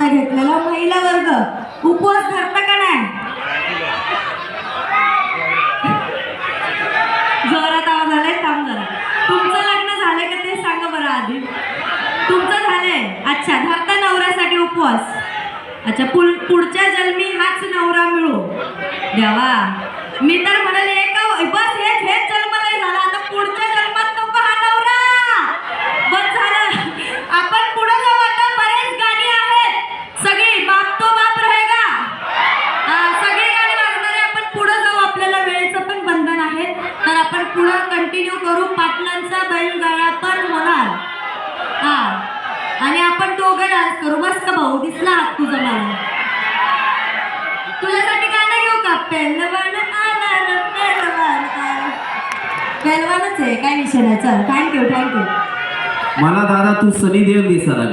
घेतलेला महिला वर्ग उपवास धरता का नाही? जोरात आवाज आलाय, थांब जरा. तुमचं लग्न झालंय का ते सांगा बरं आधी. तुमचं झालंय? अच्छा, धरता नवऱ्यासाठी उपवास. अच्छा, पुढच्या जन्मी हाच नवरा मिळो देवा. मी तर म्हणाले बस हेच जन्म नाही झाला, आता पुढच्या जन्मात नको हा नवरा. बस झालं, आपण पुढे जाऊ. आता बरेच गाणी आहेत, सगळी बाप तो बाप रहेगा, सगळी गाणी वाजणार आहे. आपण पुढे जाऊ, आपल्याला वेळेचं पण बंधन आहे, तर आपण पुढे कंटिन्यू करू. पाटलांचा बैलगाडा पण होणार. आणि आपण दोघं डान्स करू. बस का भाऊ, दिसला हात तुझा मला. तुझ्यासाठी गाणं घेऊ का? पेलवान आला रे पेलवान आला. पेलवानच आहे, काय विषय नाही. चल, थँक्यू. मला दादा तू सनी देओल दिसायला.